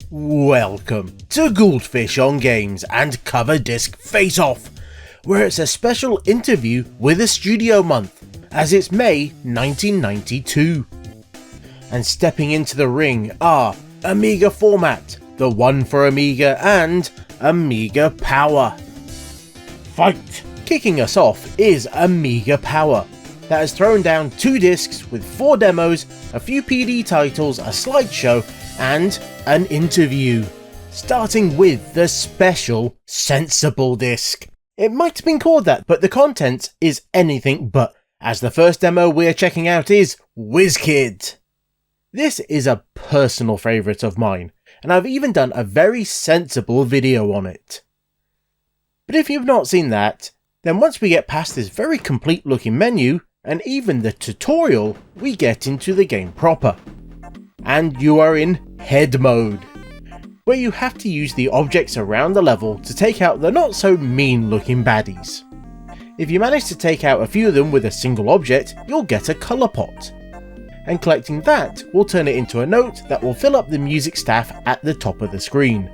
Welcome to Goldfish on Games and Cover Disc Face Off, where it's a special interview with a studio month, as it's May 1992. And stepping into the ring are Amiga Format, the One For Amiga and Amiga Power. Fight! Kicking us off is Amiga Power, that has thrown down 2 discs with 4 demos, a few PD titles, a slideshow, and an interview. Starting with the special Sensible disc. It might have been called that, but the content is anything but, as the first demo we're checking out is WizKid. This is a personal favourite of mine, and I've even done a very sensible video on it. But if you've not seen that, then once we get past this very complete looking menu, and even the tutorial, we get into the game proper. And you are in head mode, where you have to use the objects around the level to take out the not so mean looking baddies. If you manage to take out a few of them with a single object, you'll get a colour pot. And collecting that will turn it into a note that will fill up the music staff at the top of the screen.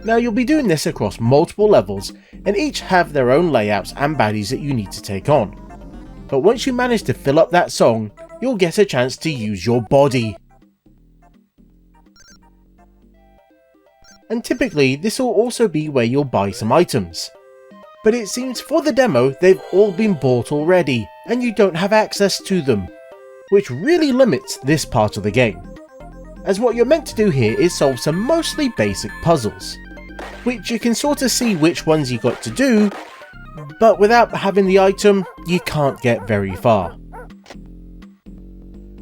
Now you'll be doing this across multiple levels, and each have their own layouts and baddies that you need to take on. But once you manage to fill up that song, you'll get a chance to use your body. And typically this will also be where you'll buy some items. But it seems for the demo they've all been bought already, and you don't have access to them, which really limits this part of the game. As what you're meant to do here is solve some mostly basic puzzles, which you can sort of see which ones you got to do, but without having the item, you can't get very far.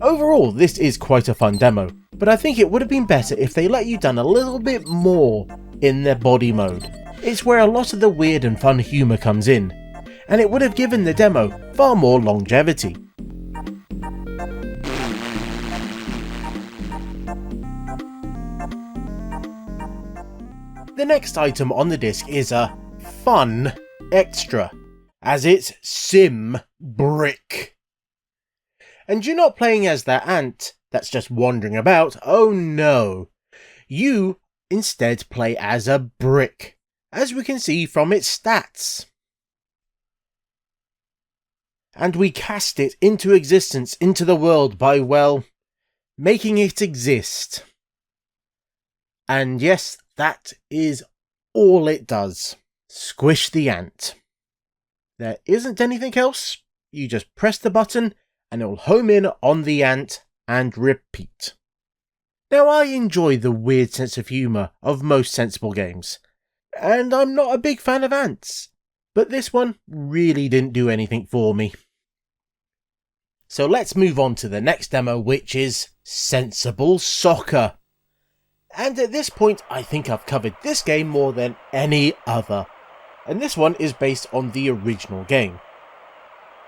Overall, this is quite a fun demo, but I think it would have been better if they let you done a little bit more in their body mode. It's where a lot of the weird and fun humour comes in, and it would have given the demo far more longevity. The next item on the disc is a fun extra, as it's Sim Brick. And you're not playing as that ant that's just wandering about, oh no. You instead play as a brick, as we can see from its stats. And we cast it into existence into the world by, well, making it exist. And yes, that is all it does. Squish the ant. There isn't anything else. You just press the button and it will home in on the ant and repeat. Now I enjoy the weird sense of humour of most sensible games, and I'm not a big fan of ants, but this one really didn't do anything for me. So let's move on to the next demo, which is Sensible Soccer. And at this point, I think I've covered this game more than any other. And this one is based on the original game.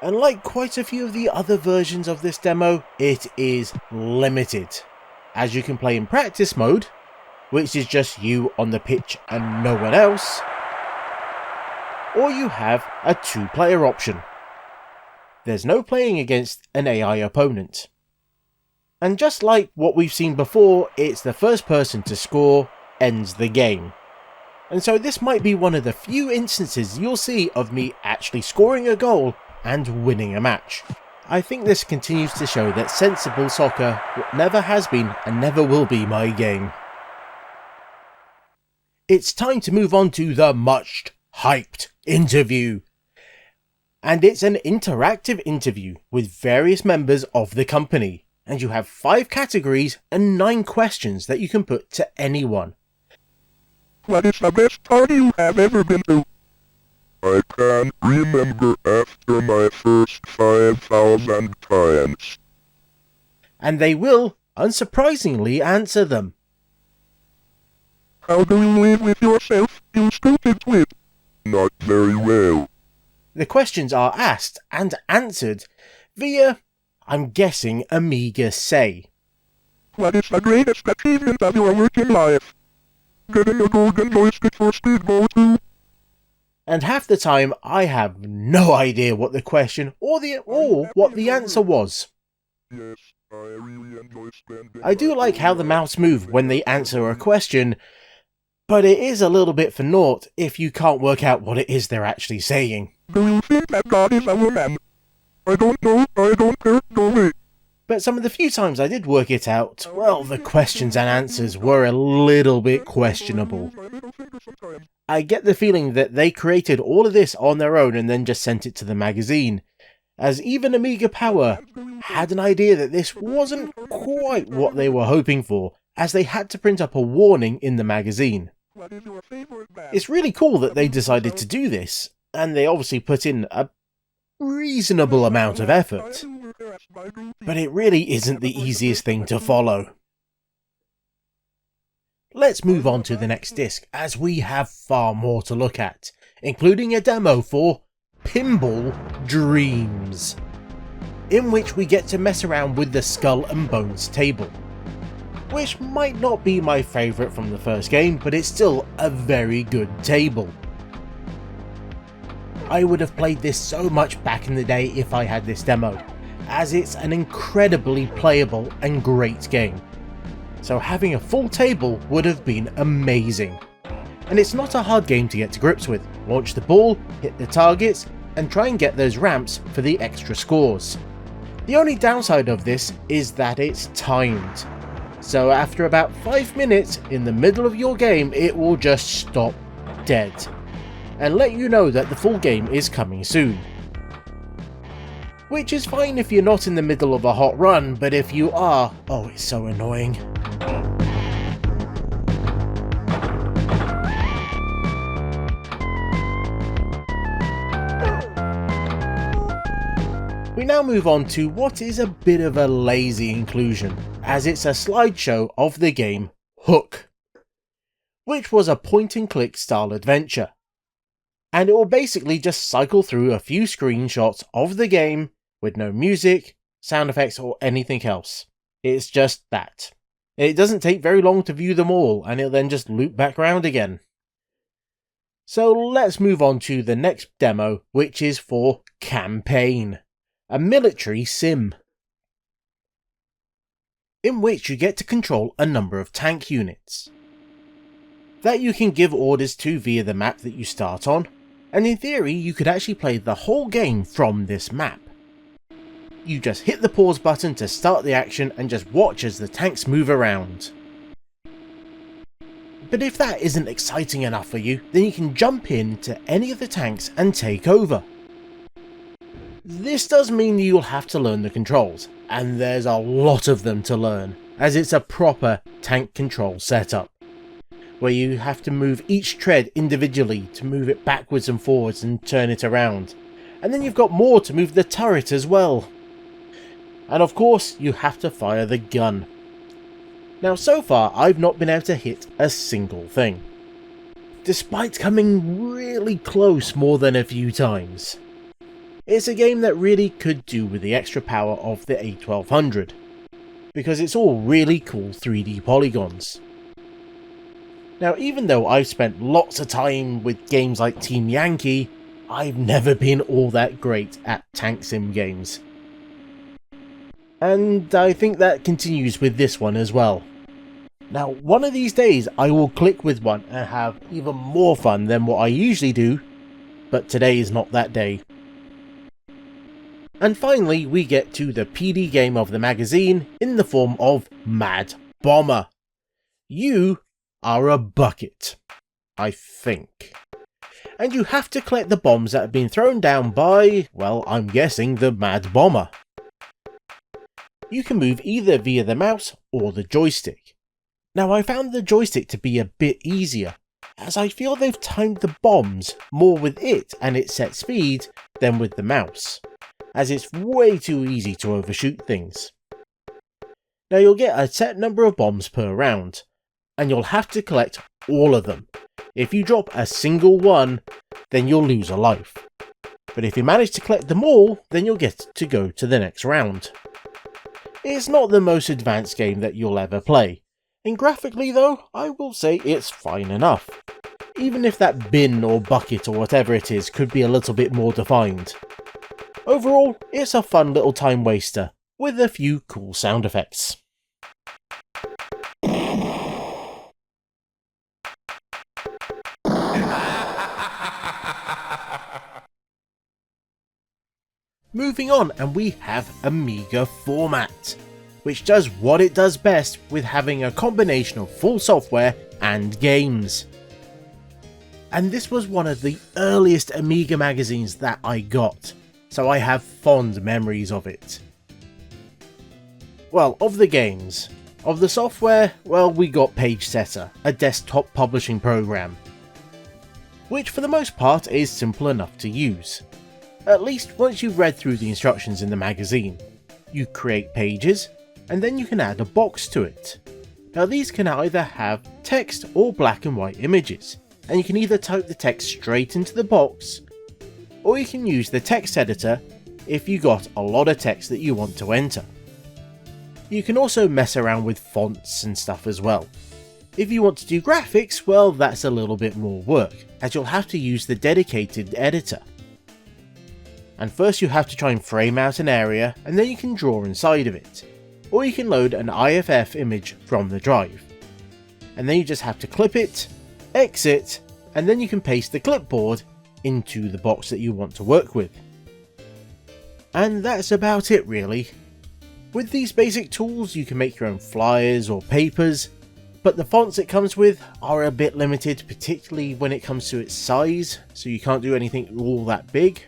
And like quite a few of the other versions of this demo, it is limited, as you can play in practice mode, which is just you on the pitch and no one else, or you have a 2-player option. There's no playing against an AI opponent. And just like what we've seen before, it's the first person to score ends the game. And so this might be one of the few instances you'll see of me actually scoring a goal and winning a match. I think this continues to show that Sensible Soccer never has been and never will be my game. It's time to move on to the much hyped interview. And it's an interactive interview with various members of the company. And you have 5 categories and 9 questions that you can put to anyone. What is the best party you have ever been to? I can't remember after my first 5,000 times. And they will, unsurprisingly, answer them. How do you live with yourself, you stupid twit? Not very well. The questions are asked and answered via, I'm guessing, Amiga Say. What is the greatest achievement of your working life? Getting a golden joystick for Speedball 2? And half the time I have no idea what the question or what the answer was. Yes, I really enjoy spending I do my like how free the time mouse move when they answer a question, but it is a little bit for naught if you can't work out what it is they're actually saying. Do you think that God is a woman? I don't know, I don't care, go away. But some of the few times I did work it out, well, the questions and answers were a little bit questionable. I get the feeling that they created all of this on their own and then just sent it to the magazine, as even Amiga Power had an idea that this wasn't quite what they were hoping for, as they had to print up a warning in the magazine. It's really cool that they decided to do this, and they obviously put in a reasonable amount of effort, but it really isn't the easiest thing to follow. Let's move on to the next disc, as we have far more to look at, including a demo for Pinball Dreams, in which we get to mess around with the Skull and Bones table, which might not be my favourite from the first game, but it's still a very good table. I would have played this so much back in the day if I had this demo, as it's an incredibly playable and great game. So having a full table would have been amazing. And it's not a hard game to get to grips with. Launch the ball, hit the targets, and try and get those ramps for the extra scores. The only downside of this is that it's timed. So after about 5 minutes in the middle of your game, it will just stop dead and let you know that the full game is coming soon. Which is fine if you're not in the middle of a hot run, but if you are, oh, it's so annoying. We now move on to what is a bit of a lazy inclusion, as it's a slideshow of the game Hook, which was a point-and-click style adventure. And it will basically just cycle through a few screenshots of the game with no music, sound effects or anything else. It's just that. It doesn't take very long to view them all, and it'll then just loop back around again. So let's move on to the next demo, which is for Campaign, a military sim, in which you get to control a number of tank units that you can give orders to via the map that you start on, and in theory you could actually play the whole game from this map. You just hit the pause button to start the action and just watch as the tanks move around. But if that isn't exciting enough for you, then you can jump into any of the tanks and take over. This does mean you'll have to learn the controls, and there's a lot of them to learn, as it's a proper tank control setup, where you have to move each tread individually to move it backwards and forwards and turn it around. And then you've got more to move the turret as well. And of course, you have to fire the gun. Now so far, I've not been able to hit a single thing, despite coming really close more than a few times. It's a game that really could do with the extra power of the A1200, because it's all really cool 3D polygons. Now, even though I've spent lots of time with games like Team Yankee, I've never been all that great at tank sim games. And I think that continues with this one as well. Now, one of these days I will click with one and have even more fun than what I usually do, but today is not that day. And finally, we get to the PD game of the magazine in the form of Mad Bomber. You are a bucket, I think. And you have to collect the bombs that have been thrown down by, well, I'm guessing the Mad Bomber. You can move either via the mouse or the joystick. Now, I found the joystick to be a bit easier, as I feel they've timed the bombs more with it and its set speed than with the mouse, as it's way too easy to overshoot things. Now, you'll get a set number of bombs per round, and you'll have to collect all of them. If you drop a single one, then you'll lose a life. But if you manage to collect them all, then you'll get to go to the next round. It's not the most advanced game that you'll ever play, and graphically though, I will say it's fine enough. Even if that bin or bucket or whatever it is could be a little bit more defined. Overall, it's a fun little time waster, with a few cool sound effects. Moving on, and we have Amiga Format, which does what it does best with having a combination of full software and games. And this was one of the earliest Amiga magazines that I got, so I have fond memories of it. Well, of the games. Of the software, well, we got PageSetter, a desktop publishing program, which for the most part is simple enough to use. At least once you've read through the instructions in the magazine. You create pages, and then you can add a box to it. Now these can either have text or black and white images, and you can either type the text straight into the box, or you can use the text editor if you got a lot of text that you want to enter. You can also mess around with fonts and stuff as well. If you want to do graphics, well, that's a little bit more work, as you'll have to use the dedicated editor. And first you have to try and frame out an area, and then you can draw inside of it. Or you can load an IFF image from the drive. And then you just have to clip it, exit, and then you can paste the clipboard into the box that you want to work with. And that's about it really. With these basic tools you can make your own flyers or papers, but the fonts it comes with are a bit limited, particularly when it comes to its size, so you can't do anything all that big.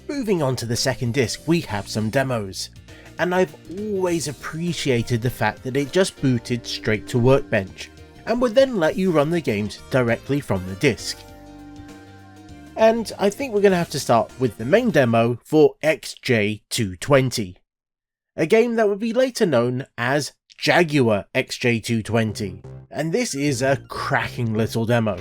Moving on to the second disc, we have some demos, and I've always appreciated the fact that it just booted straight to Workbench, and would then let you run the games directly from the disc. And I think we're going to have to start with the main demo for XJ220, a game that would be later known as Jaguar XJ220, and this is a cracking little demo.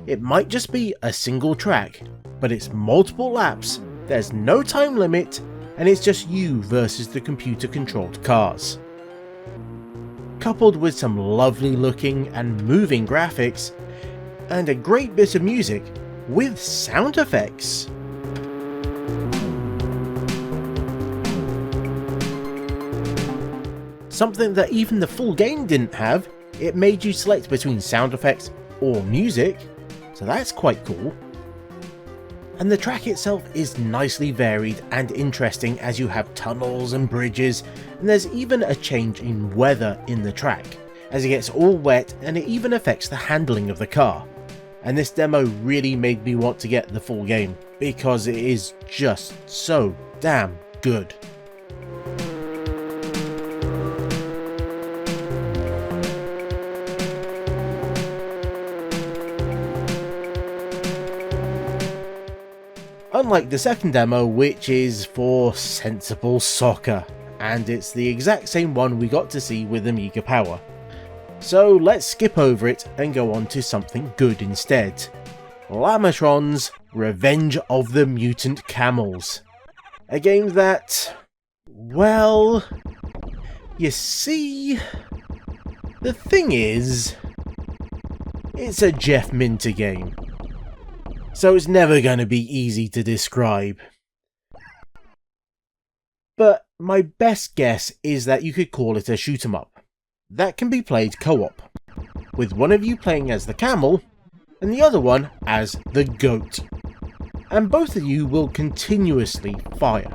It might just be a single track, but it's multiple laps. There's no time limit, and it's just you versus the computer-controlled cars. Coupled with some lovely looking and moving graphics, and a great bit of music with sound effects. Something that even the full game didn't have, it made you select between sound effects or music, so that's quite cool. And the track itself is nicely varied and interesting, as you have tunnels and bridges, and there's even a change in weather in the track, as it gets all wet and it even affects the handling of the car. And this demo really made me want to get the full game, because it is just so damn good. Unlike the second demo, which is for sensible soccer, and it's the exact same one we got to see with Amiga Power. So let's skip over it and go on to something good instead. Lamatron's Revenge of the Mutant Camels. A game that, well, you see, the thing is, it's a Jeff Minter game, so it's never going to be easy to describe. But my best guess is that you could call it a shoot 'em up. That can be played co-op, with one of you playing as the camel, and the other one as the goat. And both of you will continuously fire.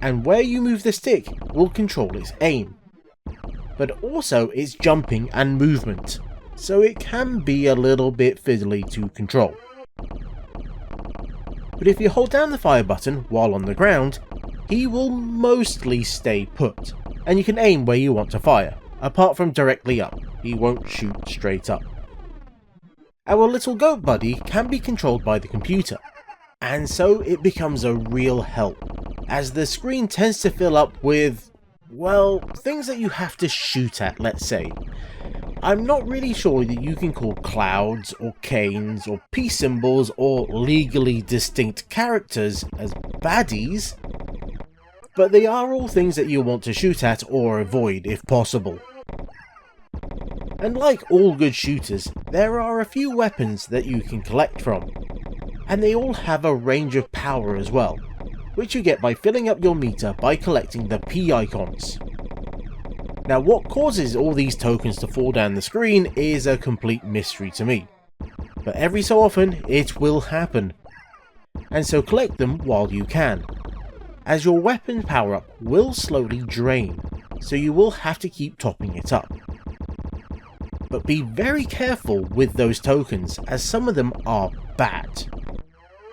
And where you move the stick will control its aim, but also its jumping and movement, so it can be a little bit fiddly to control. But if you hold down the fire button while on the ground, he will mostly stay put, and you can aim where you want to fire, apart from directly up. He won't shoot straight up. Our little goat buddy can be controlled by the computer, and so it becomes a real help, as the screen tends to fill up with, well, things that you have to shoot at, let's say. I'm not really sure that you can call clouds or canes or peace symbols or legally distinct characters as baddies, but they are all things that you want to shoot at or avoid if possible. And like all good shooters, there are a few weapons that you can collect from, and they all have a range of power as well. which you get by filling up your meter by collecting the P icons. Now what causes all these tokens to fall down the screen is a complete mystery to me, but every so often it will happen, and so collect them while you can, as your weapon power up will slowly drain, so you will have to keep topping it up. But be very careful with those tokens, as some of them are bad.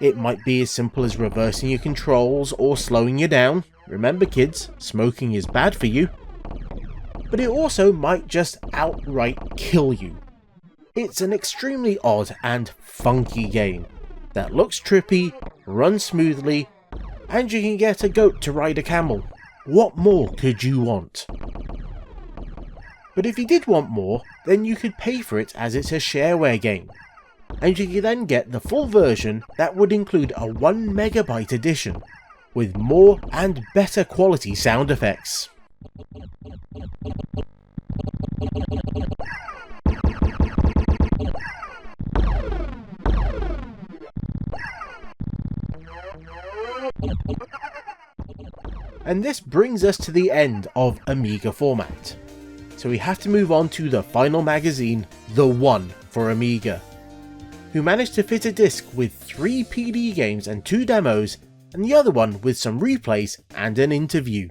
It might be as simple as reversing your controls or slowing you down. Remember kids, smoking is bad for you. But it also might just outright kill you. It's an extremely odd and funky game that looks trippy, runs smoothly, and you can get a goat to ride a camel. What more could you want? But if you did want more, then you could pay for it, as it's a shareware game, and you could then get the full version that would include a 1 MB edition with more and better quality sound effects. And this brings us to the end of Amiga Format. So we have to move on to the final magazine, the One For Amiga, who managed to fit a disc with 3 PD games and 2 demos, and the other one with some replays and an interview.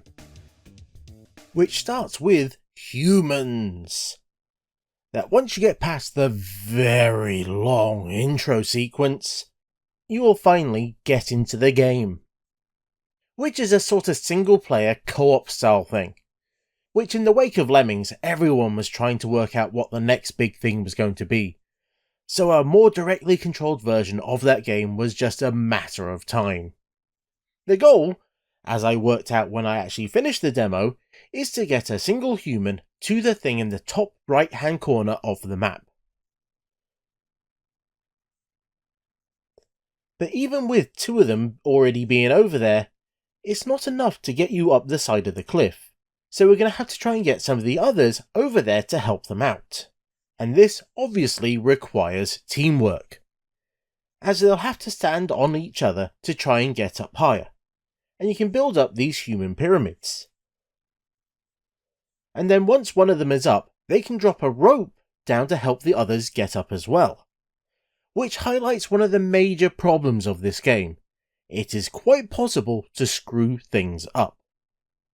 Which starts with humans. That once you get past the very long intro sequence, you will finally get into the game. Which is a sort of single player co-op style thing, which in the wake of Lemmings everyone was trying to work out what the next big thing was going to be, so a more directly controlled version of that game was just a matter of time. The goal, as I worked out when I actually finished the demo, is to get a single human to the thing in the top right hand corner of the map. But even with 2 of them already being over there, it's not enough to get you up the side of the cliff, so we're going to have to try and get some of the others over there to help them out. And this obviously requires teamwork, as they'll have to stand on each other to try and get up higher, and you can build up these human pyramids. And then once one of them is up, they can drop a rope down to help the others get up as well, which highlights one of the major problems of this game. It is quite possible to screw things up,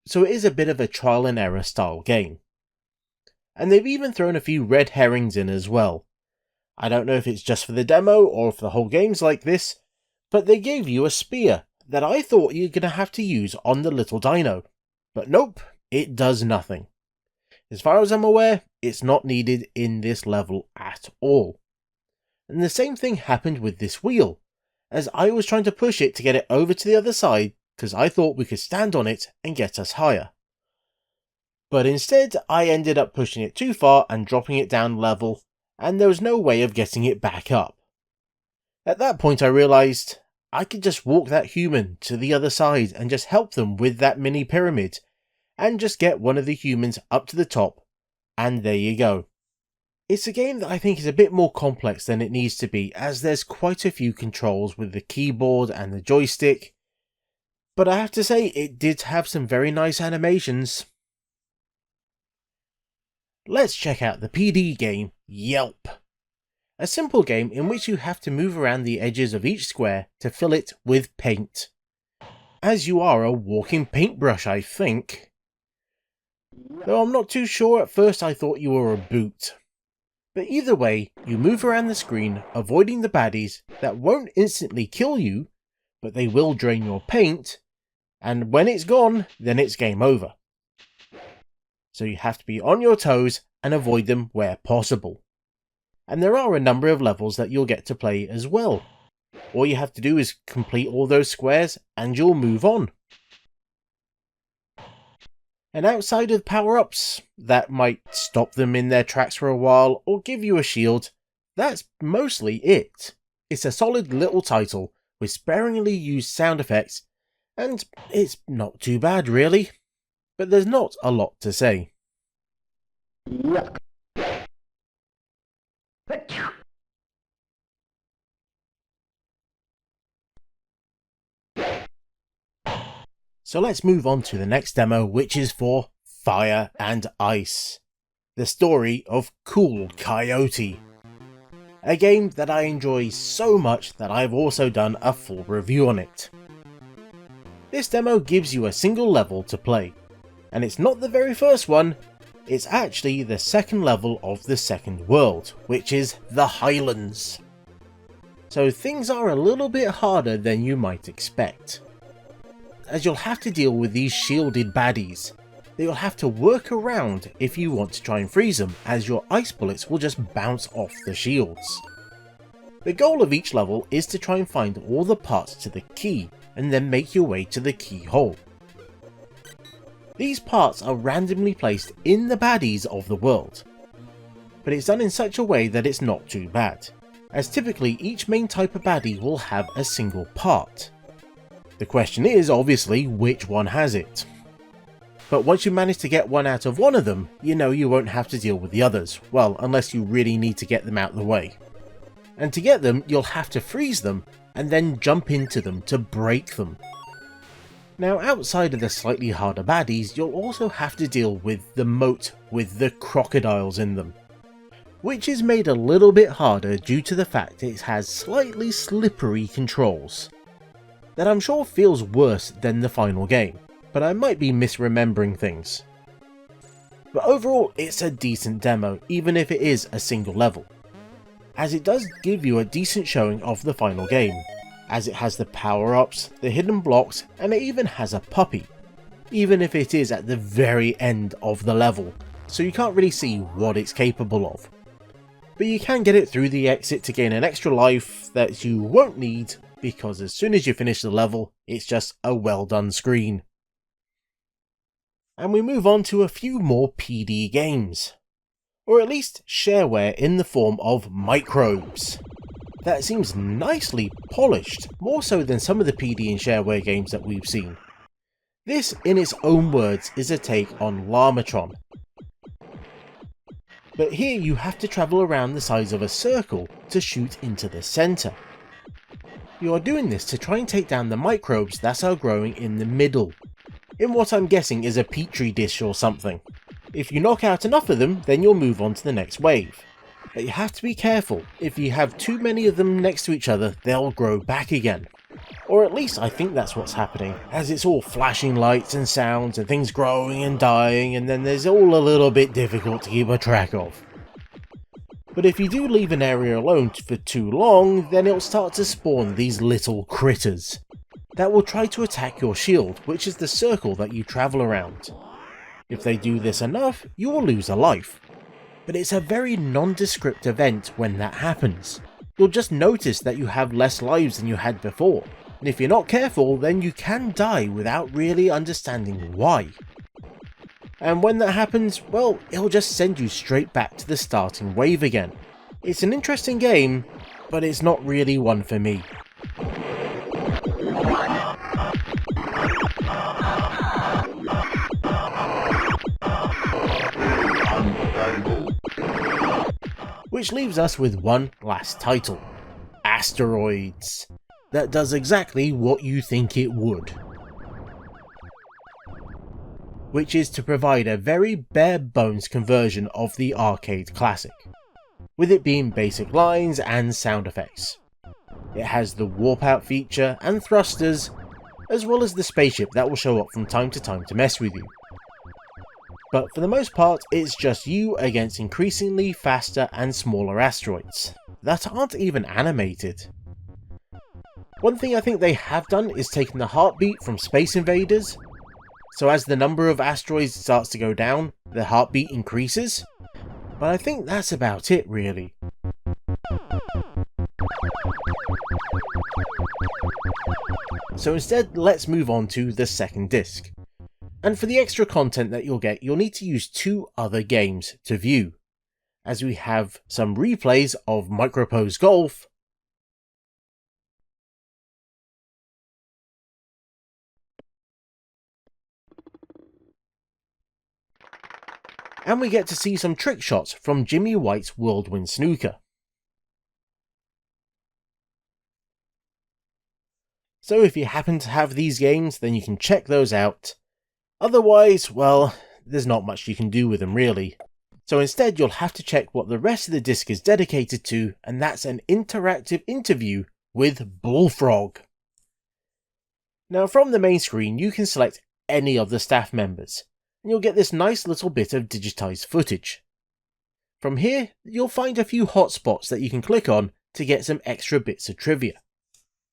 so it is a bit of a trial and error style game. And they've even thrown a few red herrings in as well. I don't know if it's just for the demo or if the whole game's like this, but they gave you a spear that I thought you're going to have to use on the little dino. But nope, it does nothing. As far as I'm aware, it's not needed in this level at all. And the same thing happened with this wheel, as I was trying to push it to get it over to the other side because I thought we could stand on it and get us higher. But instead I ended up pushing it too far and dropping it down level, and there was no way of getting it back up. At that point I realised I could just walk that human to the other side and just help them with that mini pyramid, and just get one of the humans up to the top, and there you go. It's a game that I think is a bit more complex than it needs to be, as there's quite a few controls with the keyboard and the joystick, but I have to say it did have some very nice animations. Let's check out the PD game, Yelp. A simple game in which you have to move around the edges of each square to fill it with paint. As you are a walking paintbrush, I think. Though I'm not too sure, at first I thought you were a boot. But either way, you move around the screen, avoiding the baddies that won't instantly kill you, but they will drain your paint, and when it's gone, then it's game over. So you have to be on your toes and avoid them where possible. And there are a number of levels that you'll get to play as well. All you have to do is complete all those squares and you'll move on. And outside of power-ups that might stop them in their tracks for a while or give you a shield, that's mostly it. It's a solid little title with sparingly used sound effects, and it's not too bad really, but there's not a lot to say. So let's move on to the next demo, which is for Fire and Ice, the story of Cool Coyote. A game that I enjoy so much that I've also done a full review on it. This demo gives you a single level to play, and it's not the very first one, it's actually the second level of the second world, which is the Highlands. So things are a little bit harder than you might expect, as you'll have to deal with these shielded baddies that you'll have to work around if you want to try and freeze them, as your ice bullets will just bounce off the shields. The goal of each level is to try and find all the parts to the key and then make your way to the keyhole. These parts are randomly placed in the baddies of the world, but it's done in such a way that it's not too bad, as typically each main type of baddie will have a single part. The question is obviously which one has it. But once you manage to get one out of one of them, you know you won't have to deal with the others, well, unless you really need to get them out of the way. And to get them, you'll have to freeze them and then jump into them to break them. Now, outside of the slightly harder baddies, you'll also have to deal with the moat with the crocodiles in them, which is made a little bit harder due to the fact it has slightly slippery controls that I'm sure feels worse than the final game, but I might be misremembering things. But overall, it's a decent demo, even if it is a single level, as it does give you a decent showing of the final game, as it has the power-ups, the hidden blocks, and it even has a puppy, even if it is at the very end of the level, so you can't really see what it's capable of. But you can get it through the exit to gain an extra life that you won't need, because as soon as you finish the level, it's just a well done screen. And we move on to a few more PD games, or at least shareware in the form of microbes. That seems nicely polished, more so than some of the PD and shareware games that we've seen. This, in its own words, is a take on Llamatron. But here you have to travel around the size of a circle to shoot into the centre. You are doing this to try and take down the microbes that are growing in the middle, in what I'm guessing is a petri dish or something. If you knock out enough of them, then you'll move on to the next wave. But you have to be careful, if you have too many of them next to each other, they'll grow back again. Or at least I think that's what's happening, as it's all flashing lights and sounds and things growing and dying, and then there's all a little bit difficult to keep a track of. But if you do leave an area alone for too long, then it'll start to spawn these little critters that will try to attack your shield, which is the circle that you travel around. If they do this enough, you will lose a life. But it's a very nondescript event when that happens. You'll just notice that you have less lives than you had before, and if you're not careful, then you can die without really understanding why. And when that happens, well, it'll just send you straight back to the starting wave again. It's an interesting game, but it's not really one for me. Which leaves us with one last title, Asteroids, that does exactly what you think it would. Which is to provide a very bare bones conversion of the arcade classic, with it being basic lines and sound effects. It has the warp out feature and thrusters, as well as the spaceship that will show up from time to time to mess with you. But for the most part, it's just you against increasingly faster and smaller asteroids that aren't even animated. One thing I think they have done is taken the heartbeat from Space Invaders, so as the number of asteroids starts to go down, the heartbeat increases, but I think that's about it really. So instead, let's move on to the second disc. And for the extra content that you'll get, you'll need to use two other games to view, as we have some replays of Micropose Golf and we get to see some trick shots from Jimmy White's Whirlwind Snooker. So if you happen to have these games, then you can check those out. Otherwise, well, there's not much you can do with them really. So instead you'll have to check what the rest of the disc is dedicated to, and that's an interactive interview with Bullfrog. Now from the main screen you can select any of the staff members, and you'll get this nice little bit of digitized footage. From here you'll find a few hotspots that you can click on to get some extra bits of trivia,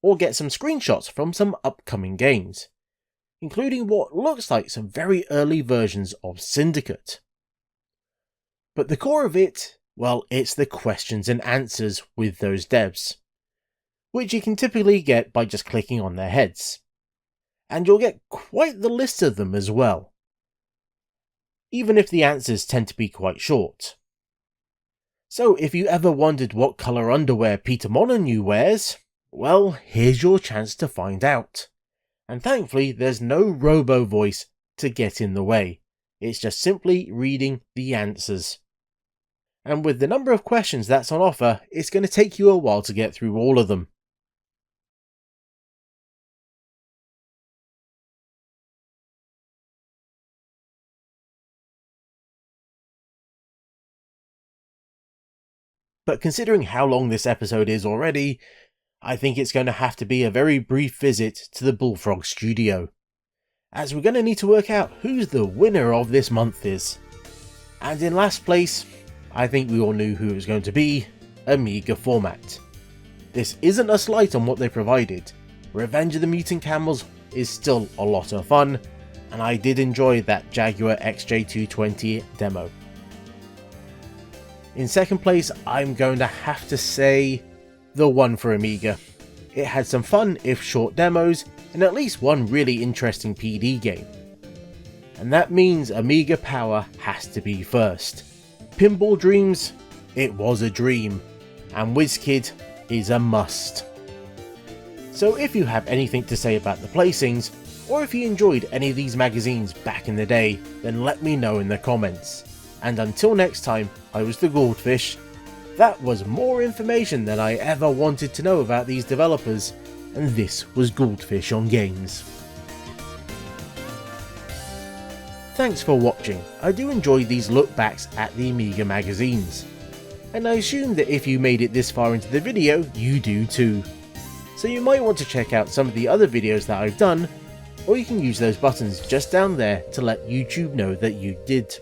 or get some screenshots from some upcoming games, including what looks like some very early versions of Syndicate. But the core of it, well, it's the questions and answers with those devs, which you can typically get by just clicking on their heads. And you'll get quite the list of them as well, even if the answers tend to be quite short. So if you ever wondered what colour underwear Peter Molyneux wears, well, here's your chance to find out. And thankfully there's no robo voice to get in the way, it's just simply reading the answers. And with the number of questions that's on offer, it's going to take you a while to get through all of them. But considering how long this episode is already, I think it's going to have to be a very brief visit to the Bullfrog studio, as we're going to need to work out who's the winner of this month is. And in last place, I think we all knew who it was going to be, Amiga Format. This isn't a slight on what they provided. Revenge of the Mutant Camels is still a lot of fun, and I did enjoy that Jaguar XJ220 demo. In second place, I'm going to have to say the One For Amiga. It had some fun, if short, demos, and at least one really interesting PD game. And that means Amiga Power has to be first. Pinball Dreams, it was a dream, and WizKid is a must. So if you have anything to say about the placings, or if you enjoyed any of these magazines back in the day, then let me know in the comments. And until next time, I was the Goldfish. That was more information than I ever wanted to know about these developers, and this was Goldfish on Games. Thanks for watching. I do enjoy these look backs at the Amiga magazines, and I assume that if you made it this far into the video, you do too. So you might want to check out some of the other videos that I've done, or you can use those buttons just down there to let YouTube know that you did.